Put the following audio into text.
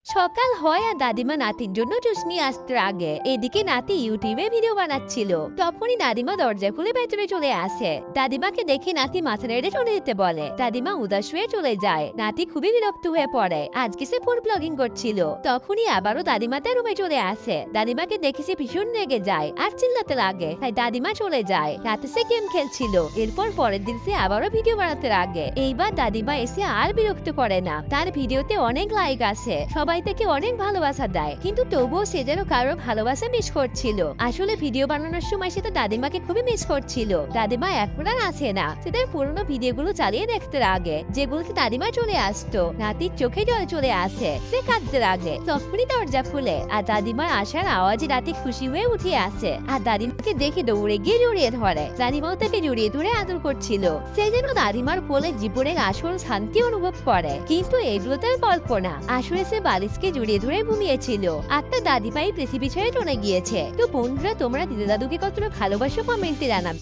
সকাল হয় আর দাদিমা নাতির জন্য জুস নিয়ে আসতে আগে এদিকে নাতি ইউটিউবে ভিডিও বানাচ্ছিল। তখনই দাদিমা দরজা খুলে ভেতরে চলে আসে। দাদিমাকে দেখে নাতি মাথা নেড়ে চলে যেতে বলে। দাদিমা উদাস হয়ে চলে যায়। নাতি খুবই বিরক্ত হয়ে পড়ে। আজকে সে ফুড ব্লগিং করছিল। তখনই আবারও দাদিমা তার রুমে চলে আসে। দাদিমাকে দেখে সে ভীষণ রেগে যায় আর চিল্লাতে লাগে। তাই দাদিমা চলে যায়। রাতে সে গেম খেলছিল। এরপর পরের দিন সে আবারও ভিডিও বানাতে লাগে। এইবার দাদিমা এসে আর বিরক্ত করে না। তার ভিডিওতে অনেক লাইক আসে, সবাই থেকে অনেক ভালোবাসা দেয়, কিন্তু তবুও সে যেন কারোর ভালোবাসা মিস করছিল। আসলে ভিডিও বানানোর সময় সে তার দাদিমাকে খুবই মিস করছিল। দাদিমা এখন আর আসে না। সে তার পুরোনো ভিডিওগুলো চালিয়ে দেখতে লাগে, যেগুলোতে দাদিমা চলে আসতো। নাতির চোখে জল চলে আসে। সে কাঁদতে লাগে। তখনই দরজা খুলে আর দাদিমার আসার আওয়াজে নাতি খুশি হয়ে উঠে আসে আর দাদিমাকে দেখে দৌড়ে গিয়ে জড়িয়ে ধরে। দাদিমাও তাকে জড়িয়ে ধরে আদর করছিল। সে যেন দাদিমার কোলে জীবনের আসল শান্তি অনুভব করে। কিন্তু এগুলো তার কল্পনা। আসলে সে বালিশকে জড়িয়ে ধরে ঘুমিয়েছিল আর তার দাদিমাই পৃথিবী ছেড়ে চলে গিয়েছে। তো বন্ধুরা, তোমরা দিদা দাদুকে কতটা ভালোবাসো কমেন্টে জানাবে।